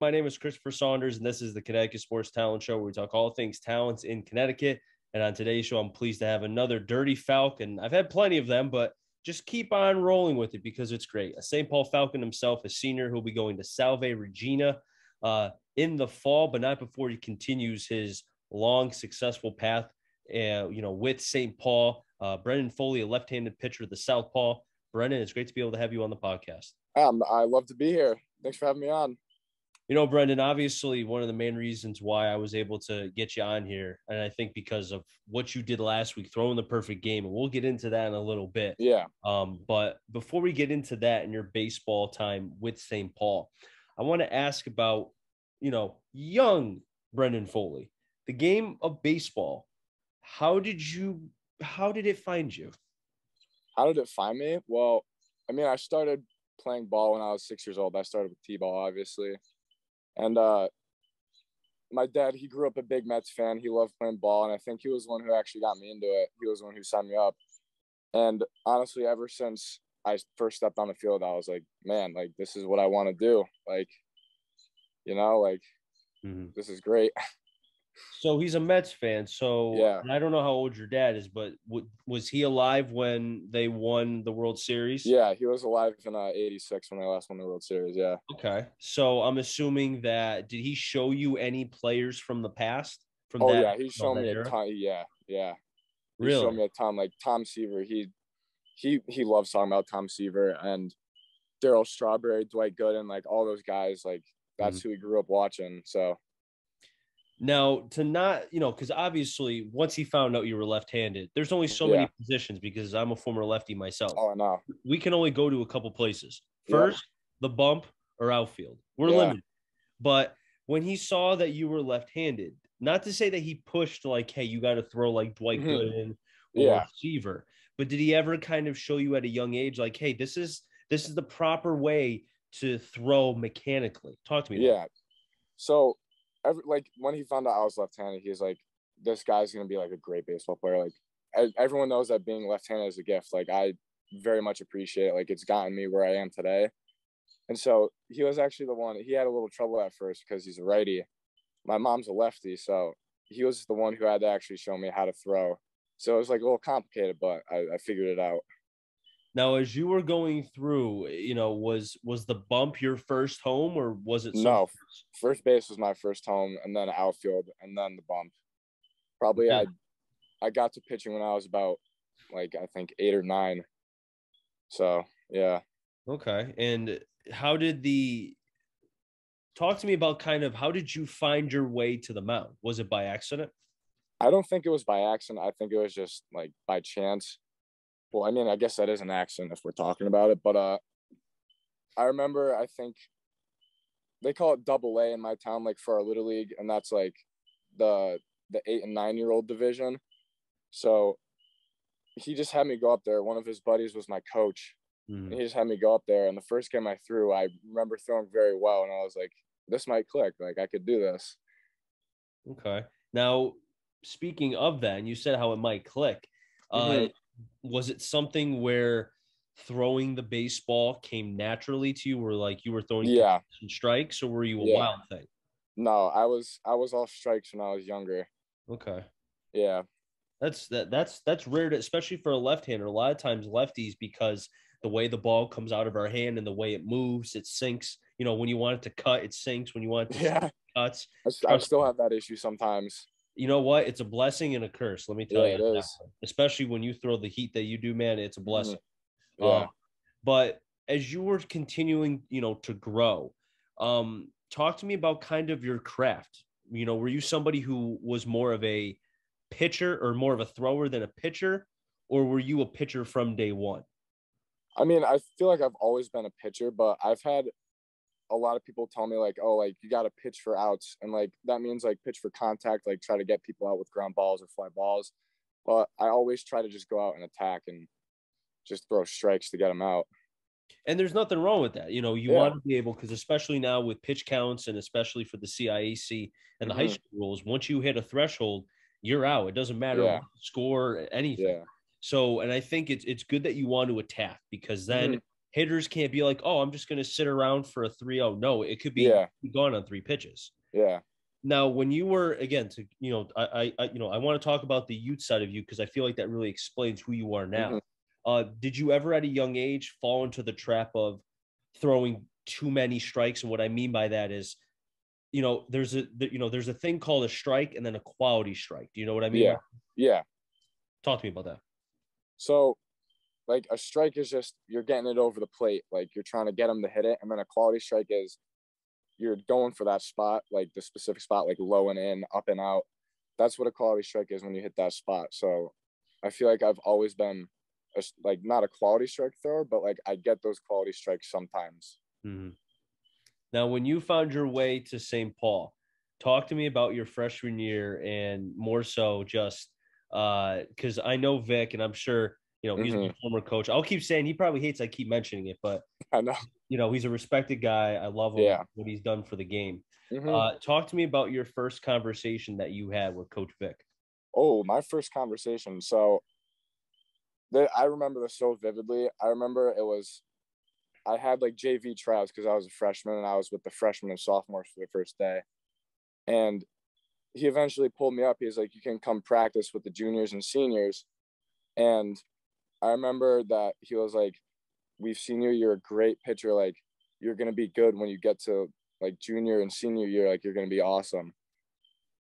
My name is Christopher Saunders, and this is the Connecticut Sports Talent Show, where we talk all things talents in Connecticut. And on today's show, I'm pleased to have another Dirty Falcon. I've had plenty of them, but just keep on rolling with it because it's great. A St. Paul Falcon himself, a senior who'll be going to Salve Regina in the fall, but not before he continues his long, successful path, with St. Paul. Brendan Foley, a left-handed pitcher of the Southpaw. Brendan, it's great to be able to have you on the podcast. I love to be here. Thanks for having me on. You know, Brendan, obviously one of the main reasons why I was able to get you on here, and I think because of what you did last week, throwing the perfect game, and we'll get into that in a little bit. Yeah. But before we get into that and your baseball time with St. Paul, I want to ask about, young Brendan Foley, the game of baseball. How did it find you? How did it find me? Well, I started playing ball when I was 6 years old. I started with T-ball, obviously. And my dad, he grew up a big Mets fan. He loved playing ball, and I think he was the one who actually got me into it. He was the one who signed me up. And honestly, ever since I first stepped on the field, I was like, man, like, this is what I want to do. Like, This is great. So he's a Mets fan. So yeah. I don't know how old your dad is, but was he alive when they won the World Series? Yeah, he was alive in '86 when they last won the World Series. Yeah. Okay. So I'm assuming that did he show you any players from the past? Yeah, he showed me a ton. Yeah. Really? He showed me a ton. Like Tom Seaver, he loves talking about Tom Seaver and Darryl Strawberry, Dwight Gooden, like all those guys. Like that's who he grew up watching. So. Now, to not, because obviously once he found out you were left-handed, there's only so many positions because I'm a former lefty myself. Oh, no. We can only go to a couple places. First, the bump or outfield. We're limited. But when he saw that you were left-handed, not to say that he pushed like, hey, you got to throw like Dwight Gooden or Seaver, but did he ever kind of show you at a young age like, hey, this is the proper way to throw mechanically? Talk to me. Yeah. So when he found out I was left-handed, he was like, this guy's going to be like a great baseball player. Like everyone knows that being left-handed is a gift. Like I very much appreciate it. Like it's gotten me where I am today. And so he was actually the one, he had a little trouble at first because he's a righty. My mom's a lefty. So he was the one who had to actually show me how to throw. So it was like a little complicated, but I figured it out. Now, as you were going through, was the bump your first home or was it? No, first base was my first home, and then outfield, and then the bump. Probably I got to pitching when I was about, I think 8 or 9. So, yeah. Okay. And talk to me about how did you find your way to the mound? Was it by accident? I don't think it was by accident. I think it was just by chance. Well, I guess that is an accident if we're talking about it. But I remember, I think they call it Double-A in my town, for our Little League, and that's the 8 and 9-year-old division. So he just had me go up there. One of his buddies was my coach, and he just had me go up there. And the first game I threw, I remember throwing very well, and I was like, this might click. I could do this. Okay. Now, speaking of that, and you said how it might click, was it something where throwing the baseball came naturally to you, where you were throwing some strikes, or were you a wild thing? No, I was all strikes when I was younger. Okay. Yeah. That's rare, especially for a left-hander. A lot of times lefties, because the way the ball comes out of our hand and the way it moves, it sinks. When you want it to cut, it sinks. When you want it to sink, it cuts. I still have that issue sometimes. You know what? It's a blessing and a curse. Let me tell you. It is. Especially when you throw the heat that you do, man, it's a blessing. Yeah. But as you were continuing, to grow, talk to me about kind of your craft. Were you somebody who was more of a pitcher or more of a thrower than a pitcher, or were you a pitcher from day one? I feel like I've always been a pitcher, but I've had a lot of people tell me you got to pitch for outs. And that means pitch for contact, try to get people out with ground balls or fly balls. But I always try to just go out and attack and just throw strikes to get them out. And there's nothing wrong with that. You want to be able, because especially now with pitch counts and especially for the CIAC and the high school rules, once you hit a threshold, you're out. It doesn't matter what score, anything. Yeah. So, and I think it's good that you want to attack, because then, hitters can't be like, oh, I'm just going to sit around for a 3-0. No, it could be gone on 3 pitches. Yeah. Now, when you were, again, I want to talk about the youth side of you because I feel like that really explains who you are now. Did you ever at a young age fall into the trap of throwing too many strikes? And what I mean by that is, there's a thing called a strike and then a quality strike. Do you know what I mean? Yeah. Talk to me about that. So, like, a strike is just you're getting it over the plate. Like, you're trying to get them to hit it. And then a quality strike is you're going for that spot, like the specific spot, like low and in, up and out. That's what a quality strike is when you hit that spot. So I feel like I've always been not a quality strike thrower, but like I get those quality strikes sometimes. Mm-hmm. Now, when you found your way to St. Paul, talk to me about your freshman year and more so just because I know Vic and I'm sure, he's a former coach. I'll keep saying he probably hates I keep mentioning it, but I know. He's a respected guy. I love him, what he's done for the game. Talk to me about your first conversation that you had with Coach Vic. Oh, my first conversation. So I remember this so vividly. I remember I had like JV tryouts because I was a freshman and I was with the freshmen and sophomores for the first day. And he eventually pulled me up. He was like, you can come practice with the juniors and seniors. And I remember that he was like, we've seen you. You're a great pitcher. Like, you're going to be good when you get to like junior and senior year. Like, you're going to be awesome.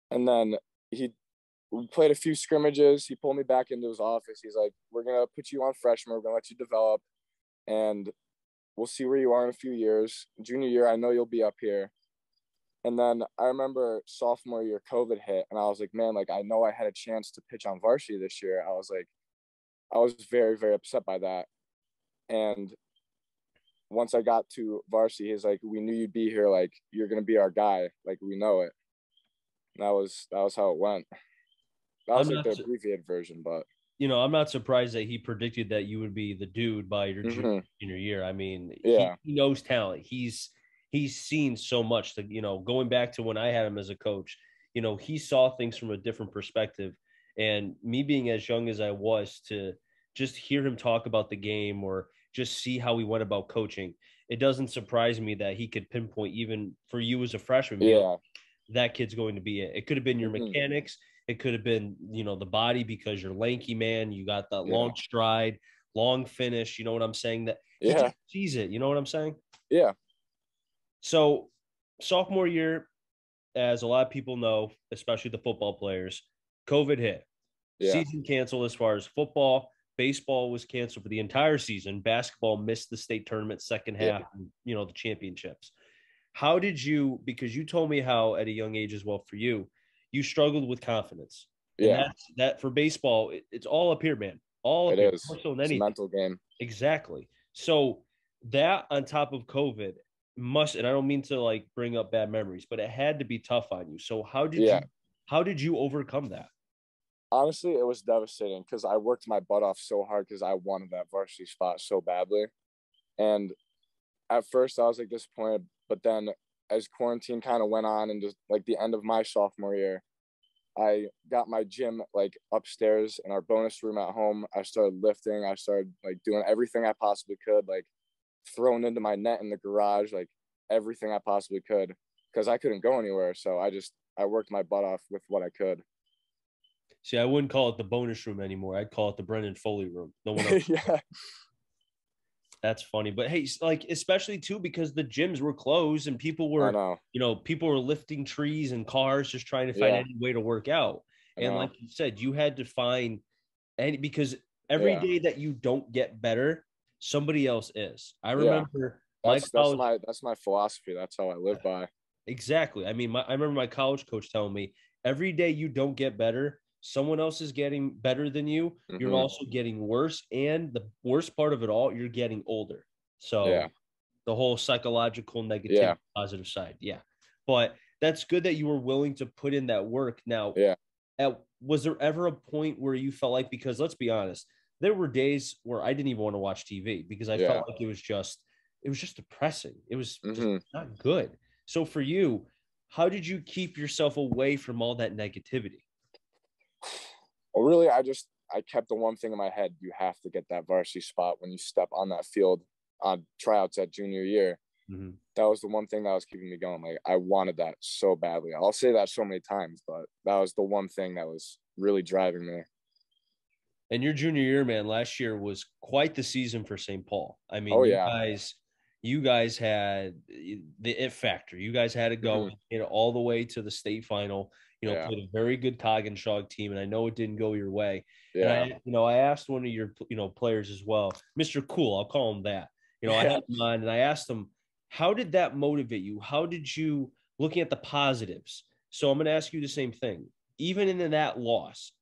And then we played a few scrimmages. He pulled me back into his office. He's like, we're going to put you on freshman. We're going to let you develop. And we'll see where you are in a few years. Junior year, I know you'll be up here. And then I remember sophomore year, COVID hit. And I was like, man, like, I know I had a chance to pitch on varsity this year. I was very, very upset by that. And once I got to varsity, he's like, we knew you'd be here. Like, you're going to be our guy. Like, we know it. And that was how it went. That was like the abbreviated version, but. I'm not surprised that he predicted that you would be the dude by your junior year. I mean, he knows talent. He's seen so much that, going back to when I had him as a coach, he saw things from a different perspective. And me being as young as I was, to just hear him talk about the game or just see how he went about coaching, it doesn't surprise me that he could pinpoint, even for you as a freshman, that kid's going to be it. It could have been your mechanics. It could have been, the body because you're lanky, man. You got that long stride, long finish. You know what I'm saying? That he just sees it. You know what I'm saying? Yeah. So sophomore year, as a lot of people know, especially the football players, COVID hit. Season canceled as far as football. Baseball was canceled for the entire season. Basketball missed the state tournament second half, and, the championships. How did you, because you told me how at a young age as well for you, you struggled with confidence. And that for baseball, it's all up here, man. All up here. Is. It's a mental game. Exactly. So that on top of COVID and I don't mean to like bring up bad memories, but it had to be tough on you. So how did you overcome that? Honestly, it was devastating because I worked my butt off so hard because I wanted that varsity spot so badly. And at first I was like disappointed, but then as quarantine kind of went on and just like the end of my sophomore year, I got my gym like upstairs in our bonus room at home. I started lifting. I started like doing everything I possibly could, like throwing into my net in the garage, like everything I possibly could because I couldn't go anywhere. So I worked my butt off with what I could. See, I wouldn't call it the bonus room anymore. I'd call it the Brendan Foley room. No one else. That's funny. But hey, like, especially too, because the gyms were closed and people were, people were lifting trees and cars, just trying to find any way to work out. And like you said, you had to find because every day that you don't get better, somebody else is. I remember that's my philosophy. That's how I live by. Exactly. I mean, I remember my college coach telling me every day you don't get better, someone else is getting better than you. You're also getting worse. And the worst part of it all, you're getting older. So the whole psychological negative positive side. Yeah. But that's good that you were willing to put in that work. Now, was there ever a point where you felt like, because let's be honest, there were days where I didn't even want to watch TV because I felt like it was just depressing. It was just not good. So for you, how did you keep yourself away from all that negativity? Well, really, I kept the one thing in my head. You have to get that varsity spot when you step on that field. on tryouts at junior year. Mm-hmm. That was the one thing that was keeping me going. Like, I wanted that so badly. I'll say that so many times, but that was the one thing that was really driving me. And your junior year, man, last year was quite the season for St. Paul. I mean, Oh, you yeah. guys had the it factor. You guys had it going all the way to the state final. Yeah. Played a very good Cog-and-Shog team, and I know it didn't go your way. Yeah. And I asked one of your players as well, Mr. Cool. I'll call him that. I had him on, and I asked him, how did that motivate you? How did you looking at the positives? So I'm going to ask you the same thing. Even in that loss,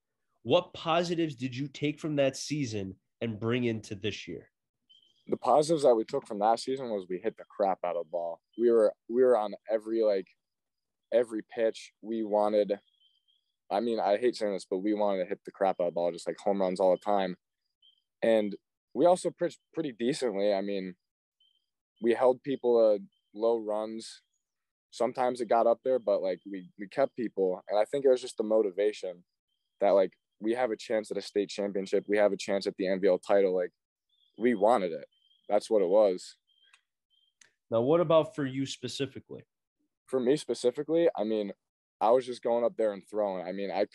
what positives did you take from that season and bring into this year? The positives that we took from that season was we hit the crap out of the ball. We were on every pitch. We wanted, I mean, I hate saying this, but we wanted to hit the crap out of the ball, just like home runs all the time. And we also pitched pretty decently. I mean, we held people to low runs. Sometimes it got up there, but like we kept people. And I think it was just the motivation that like we have a chance at a state championship. We have a chance at the NVL title. Like, we wanted it. That's what it was. Now, what about for you specifically? For me specifically, I mean, I was just going up there and throwing. I mean, I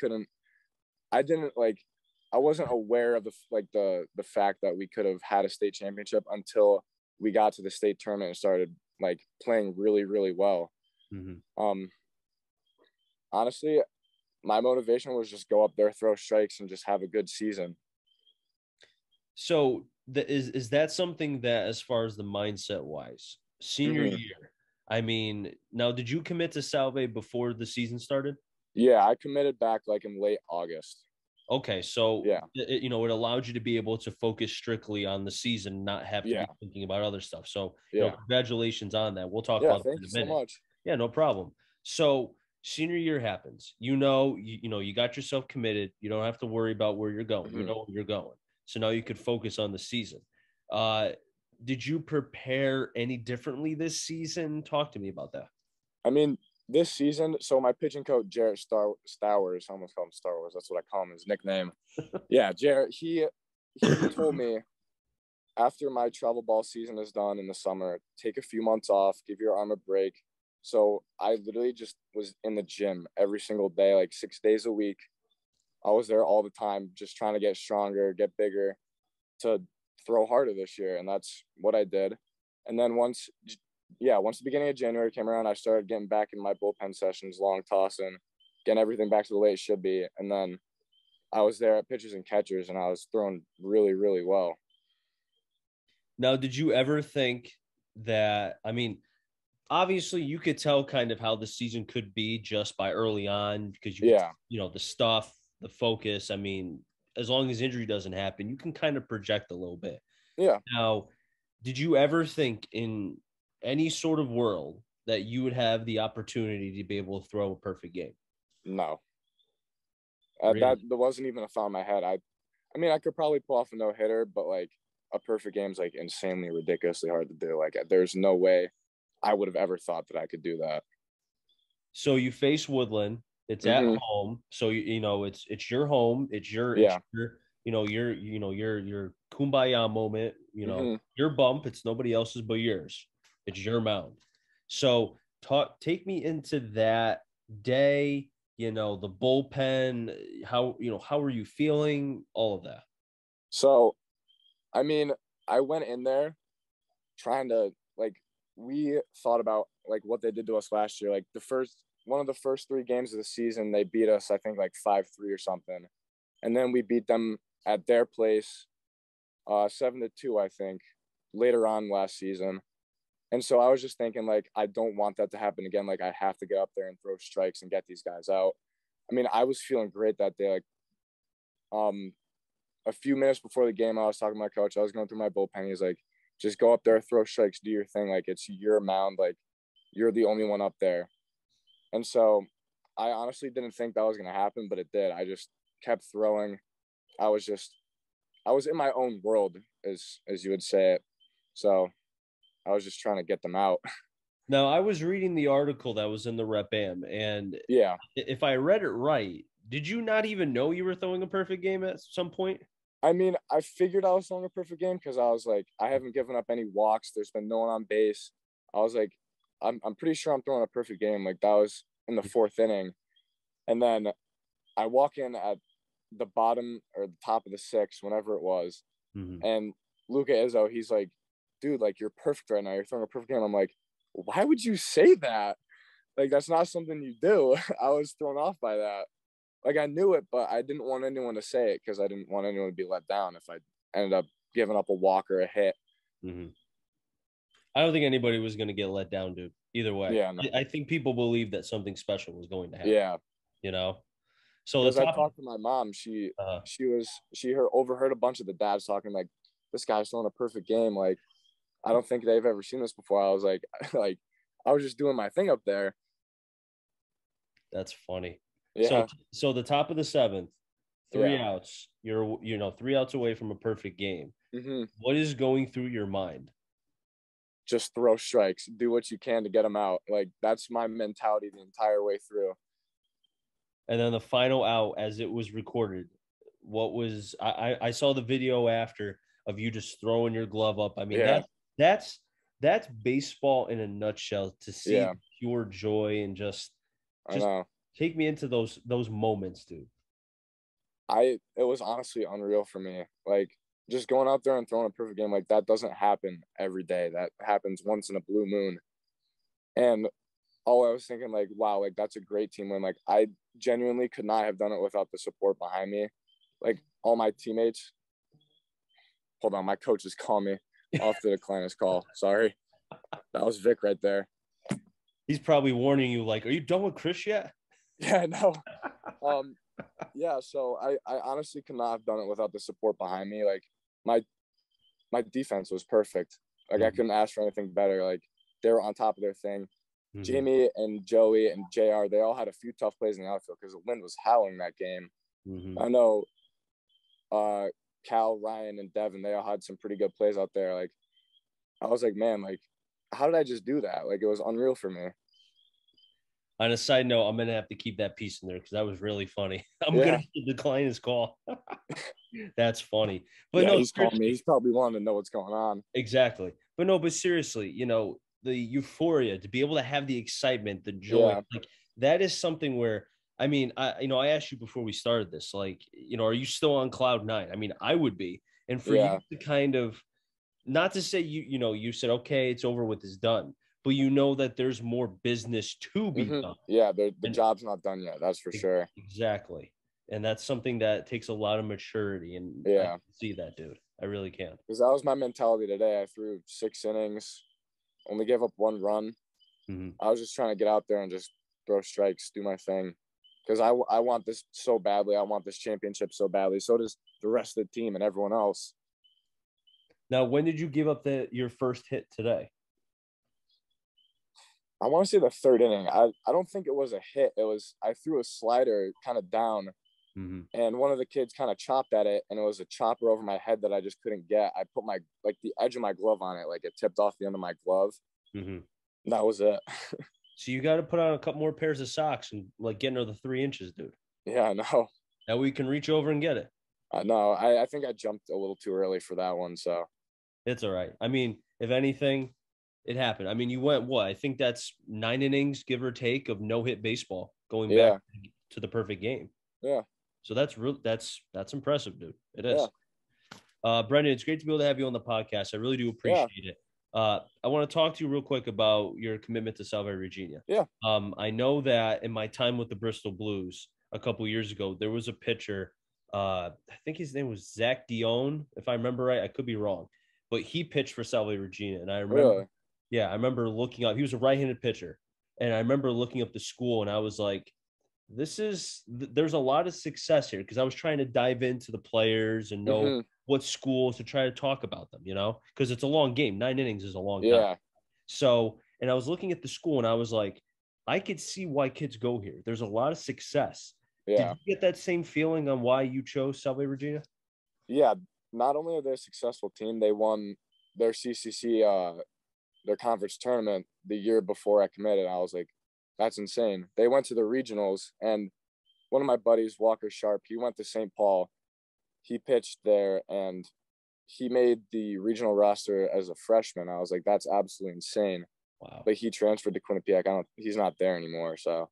wasn't aware of the fact that we could have had a state championship until we got to the state tournament and started like playing really, really well. Mm-hmm. Honestly, my motivation was just go up there, throw strikes, and just have a good season. So is that something that, as far as the mindset wise, senior year, I mean, now did you commit to Salve before the season started? Yeah, I committed back like in late August. Okay, so yeah, it allowed you to be able to focus strictly on the season, not have to be thinking about other stuff. So, congratulations on that. We'll talk about that in a minute. So much. Yeah, no problem. So, senior year happens. You got yourself committed. You don't have to worry about where you're going. You know where you're going. So now you could focus on the season. Did you prepare any differently this season? Talk to me about that. I mean, this season, so my pitching coach, Jarrett Stowers, I almost call him Star Wars. That's what I call him, his nickname. Yeah, Jarrett, he told me after my travel ball season is done in the summer, take a few months off, give your arm a break. So I literally just was in the gym every single day, like 6 days a week. I was there all the time, just trying to get stronger, get bigger, to throw harder this year. And that's what I did. And then once the beginning of January came around, I started getting back in my bullpen sessions, long tossing, getting everything back to the way it should be. And then I was there at pitchers and catchers, and I was throwing really, really well. Now, did you ever think that, I mean, obviously you could tell kind of how the season could be just by early on because the stuff, the focus. I mean, as long as injury doesn't happen, you can kind of project a little bit. Yeah. Now, did you ever think in any sort of world that you would have the opportunity to be able to throw a perfect game? No. Really? That wasn't even a thought in my head. I mean, I could probably pull off a no-hitter, but like a perfect game is like insanely ridiculously hard to do. Like, there's no way I would have ever thought that I could do that. So you face Woodland. It's at home. So it's your home. It's your your kumbaya moment. Your bump. It's nobody else's but yours. It's your mound. So take me into that day. The bullpen. How were you feeling? All of that. So, I mean, I went in there trying to we thought about like what they did to us last year. Like one of the first 3 games of the season, they beat us, I think, like 5-3 or something. And then we beat them at their place 7-2, I think, later on last season. And so I was just thinking, like, I don't want that to happen again. Like, I have to get up there and throw strikes and get these guys out. I mean, I was feeling great that day. Like, a few minutes before the game, I was talking to my coach. I was going through my bullpen. He's like, just go up there, throw strikes, do your thing. Like, it's your mound. Like, you're the only one up there. And so I honestly didn't think that was going to happen, but it did. I just kept throwing. I was in my own world, as you would say it. So I was just trying to get them out. Now, I was reading the article that was in the Rep Am, and yeah, if I read it right, did you not even know you were throwing a perfect game at some point? I mean, I figured I was throwing a perfect game because I was like, I haven't given up any walks. There's been no one on base. I was like, I'm pretty sure I'm throwing a perfect game. Like that was in the fourth inning. And then I walk in at the bottom or the top of the sixth, whenever it was. Mm-hmm. And Luca Izzo, he's like, dude, like you're perfect right now. You're throwing a perfect game. I'm like, why would you say that? Like, that's not something you do. I was thrown off by that. Like, I knew it, but I didn't want anyone to say it because I didn't want anyone to be let down if I ended up giving up a walk or a hit. Mm-hmm. I don't think anybody was going to get let down, dude. Either way. Yeah, no. I think people believed that something special was going to happen. Yeah. You know? So Because the I top. talked to my mom. Overheard a bunch of the dads talking like, this guy's throwing a perfect game. Like, I don't think they've ever seen this before. I was like, I was just doing my thing up there. That's funny. Yeah. So the top of the seventh, three Yeah. outs. You're 3 outs away from a perfect game. Mm-hmm. What is going through your mind? Just throw strikes. Do what you can to get them out. Like, that's my mentality the entire way through. And then the final out, as it was recorded, what was I saw the video after of you just throwing your glove up. I mean, Yeah. that's baseball in a nutshell. To see pure joy and just I know. take me into those moments, dude. It was honestly unreal for me. Like, just going out there and throwing a perfect game, like that doesn't happen every day. That happens once in a blue moon. And I was thinking, like, wow, like that's a great team win. Like, I genuinely could not have done it without the support behind me. Like, all my teammates. Hold on, my coach is calling me. I'll have to decline his call. Sorry. That was Vic right there. He's probably warning you, like, are you done with Chris yet? Yeah, no. Yeah, so I honestly could not have done it without the support behind me. Like, my defense was perfect. Like, I couldn't ask for anything better. Like, they were on top of their thing. Mm-hmm. Jamie and Joey and JR, they all had a few tough plays in the outfield because the wind was howling that game. Mm-hmm. I know Cal, Ryan, and Devin, they all had some pretty good plays out there. Like, I was like, man, like, how did I just do that? Like, it was unreal for me. On a side note, I'm going to have to keep that piece in there because that was really funny. I'm going to decline his call. That's funny. But no, he's calling me. He's probably wanting to know what's going on. Exactly. But seriously, the euphoria, to be able to have the excitement, the joy, like that is something where, I mean, I asked you before we started this, like, are you still on cloud nine? I mean, I would be. And for you to kind of, not to say you said, okay, it's over with, it's done, but that there's more business to be done. Yeah, the job's not done yet. That's for sure. Exactly. And that's something that takes a lot of maturity. And I can see that, dude. I really can. Because that was my mentality today. I threw 6 innings, only gave up 1 run. Mm-hmm. I was just trying to get out there and just throw strikes, do my thing. Because I want this so badly. I want this championship so badly. So does the rest of the team and everyone else. Now, when did you give up your first hit today? I want to say the 3rd inning. I don't think it was a hit. I threw a slider kind of down, and one of the kids kind of chopped at it, and it was a chopper over my head that I just couldn't get. I put the edge of my glove on it, like it tipped off the end of my glove. Mm-hmm. That was it. So you got to put on a couple more pairs of socks and like get another 3 inches, dude. Yeah, I know. Now we can reach over and get it. No, I think I jumped a little too early for that one, so it's all right. I mean, if anything, it happened. I mean, you went what? I think that's 9 innings, give or take, of no-hit baseball going back to the perfect game. Yeah. So that's real. That's impressive, dude. It is. Yeah. Brendan, it's great to be able to have you on the podcast. I really do appreciate it. I want to talk to you real quick about your commitment to Salve Regina. Yeah. I know that in my time with the Bristol Blues a couple years ago, there was a pitcher. I think his name was Zach Dion, if I remember right. I could be wrong, but he pitched for Salve Regina, and I remember. Really? Yeah, I remember looking up. He was a right-handed pitcher, and I remember looking up the school, and I was like, there's a lot of success here, because I was trying to dive into the players and know what schools to try to talk about them, because it's a long game. 9 innings is a long time. So, and I was looking at the school, and I was like, I could see why kids go here. There's a lot of success. Yeah. Did you get that same feeling on why you chose Salve Regina? Yeah. Not only are they a successful team, they won their CCC, their conference tournament the year before I committed. I was like, that's insane. They went to the regionals, and one of my buddies, Walker Sharp, he went to St. Paul, he pitched there and he made the regional roster as a freshman. I was like, that's absolutely insane. Wow. But he transferred to Quinnipiac. He's not there anymore. So,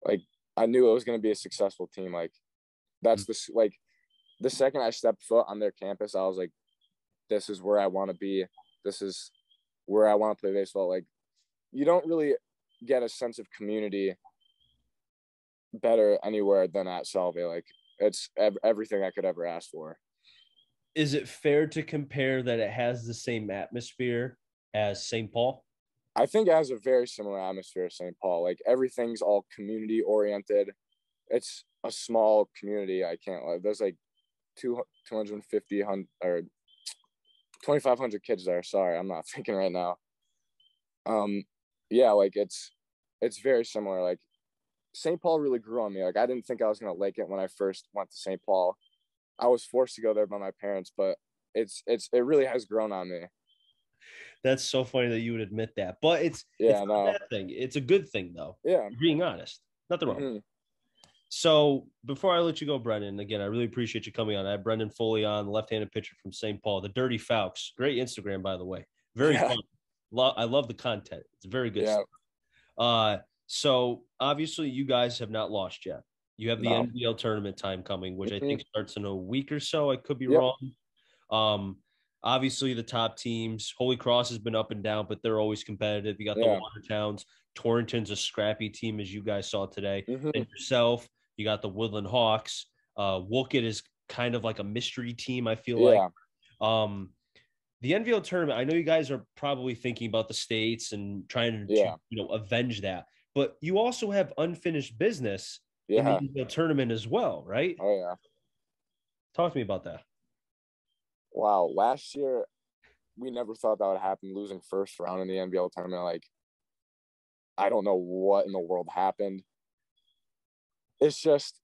like, I knew it was going to be a successful team. Like, that's the second I stepped foot on their campus, I was like, this is where I want to be. This is where I want to play baseball. Like, you don't really get a sense of community better anywhere than at Salve. Like, it's everything I could ever ask for. Is it fair to compare that it has the same atmosphere as St. Paul? I think it has a very similar atmosphere as St. Paul. Like, everything's all community oriented. It's a small community. I can't lie. There's like 250 or 2,500 kids there. Sorry, I'm not thinking right now. Yeah, like it's very similar. Like, St. Paul really grew on me. Like, I didn't think I was gonna like it when I first went to St. Paul. I was forced to go there by my parents, but it really has grown on me. That's so funny that you would admit that, but it's not a bad thing. It's a good thing though. Yeah, being honest, nothing wrong. Mm-hmm. So before I let you go, Brendan, again, I really appreciate you coming on. I have Brendan Foley on, left-handed pitcher from St. Paul, the Dirty Falcons. Great Instagram, by the way. Very fun. I love the content. It's very good stuff. So obviously you guys have not lost yet. You have the NBL tournament time coming, which I think starts in a week or so. I could be wrong. Obviously the top teams, Holy Cross has been up and down, but they're always competitive. You got the Watertowns. Torrington's a scrappy team, as you guys saw today. And yourself, you got the Woodland Hawks. Woolkit is kind of like a mystery team, I feel like. The NVL tournament, I know you guys are probably thinking about the states and trying to avenge that. But you also have unfinished business in the NVL tournament as well, right? Oh, yeah. Talk to me about that. Wow. Last year, we never thought that would happen, losing first round in the NBL tournament. Like, I don't know what in the world happened. It's just,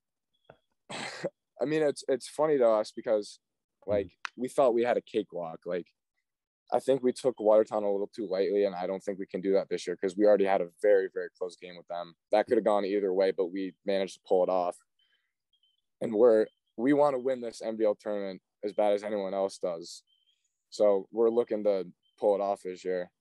I mean, it's funny to us because, like, we thought we had a cakewalk. Like, I think we took Watertown a little too lightly, and I don't think we can do that this year because we already had a very, very close game with them. That could have gone either way, but we managed to pull it off. And we want to win this NBL tournament as bad as anyone else does. So we're looking to pull it off this year.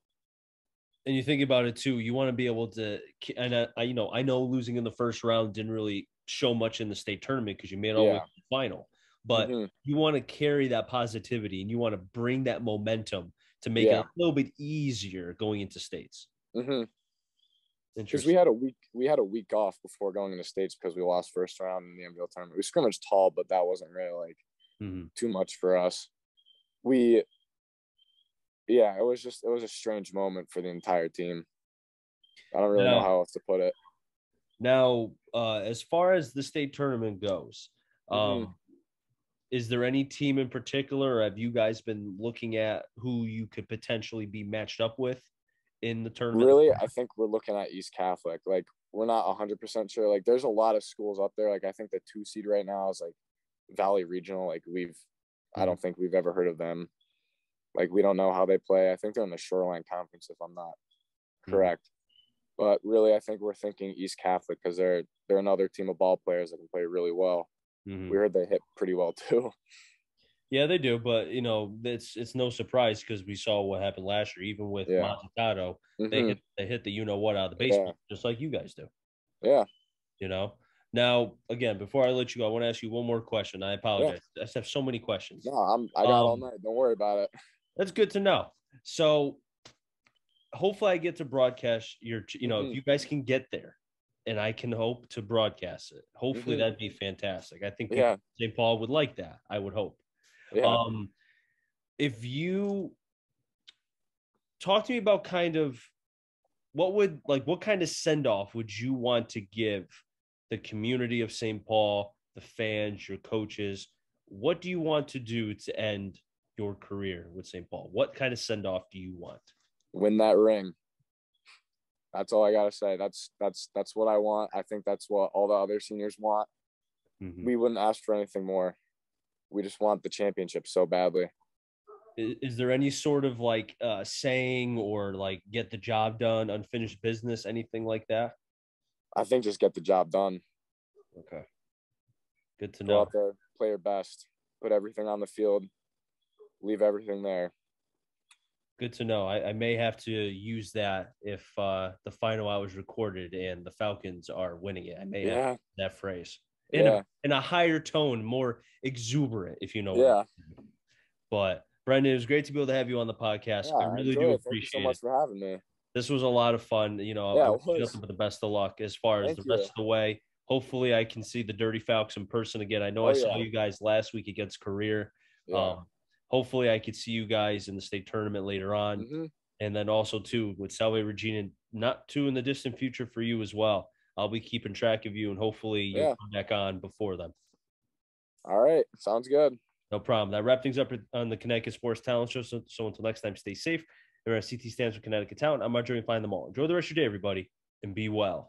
And you think about it too, you want to be able to, and I know losing in the first round didn't really show much in the state tournament because you made it all the way to the final, but you want to carry that positivity and you want to bring that momentum to make it a little bit easier going into states. Because we had a week off before going into states because we lost first round in the NBL tournament. We scrimmaged tall, but that wasn't really like too much for us. It was a strange moment for the entire team. I don't really know how else to put it. Now, as far as the state tournament goes, is there any team in particular, or have you guys been looking at who you could potentially be matched up with in the tournament? Really, I think we're looking at East Catholic. Like, we're not 100% sure. Like, there's a lot of schools up there. Like, I think the 2 seed right now is like Valley Regional. Like, I don't think we've ever heard of them. Like, we don't know how they play. I think they're in the Shoreline Conference, if I'm not correct. But really, I think we're thinking East Catholic because they're another team of ball players that can play really well. We heard they hit pretty well too. Yeah, they do, but it's no surprise because we saw what happened last year. Even with Mazzucato, they hit the what out of the baseball, just like you guys do. Yeah. Now, again, before I let you go, I want to ask you one more question. I apologize. I just have so many questions. No, I got all night. Don't worry about it. That's good to know. So hopefully I get to broadcast if you guys can get there and I can hope to broadcast it. Hopefully that'd be fantastic. I think St. Paul would like that. I would hope. Yeah. If you talk to me about kind of what kind of send-off would you want to give the community of St. Paul, the fans, your coaches? What do you want to do to end your career with St. Paul? What kind of send-off do you want? Win that ring. That's all I gotta say. That's what I want. I think that's what all the other seniors want. We wouldn't ask for anything more. We just want the championship so badly. Is there any sort of saying or get the job done, unfinished business, anything like that? I think just get the job done. Okay. Good to know. Go out there, play your best. put everything on the field, leave everything there. Good to know. I may have to use that if the final out was recorded and the Falcons are winning it. I may have that phrase in a higher tone, more exuberant, if you know what I mean. But Brendan, it was great to be able to have you on the podcast. Yeah, I really do appreciate Thank you so much for having me. This was a lot of fun. You know, I wish you nothing but the best of luck as far as the rest of the way. Hopefully, I can see the Dirty Falcons in person again. I know I saw you guys last week against Career. Hopefully, I could see you guys in the state tournament later on. Mm-hmm. And then also, too, with Salve Regina, not too in the distant future for you as well. I'll be keeping track of you, and hopefully you'll come back on before then. All right. Sounds good. No problem. That wraps things up on the Connecticut Sports Talent Show. So until next time, stay safe. Remember, CT stands for Connecticut Talent. I'm Marjorie. Find them all. Enjoy the rest of your day, everybody, and be well.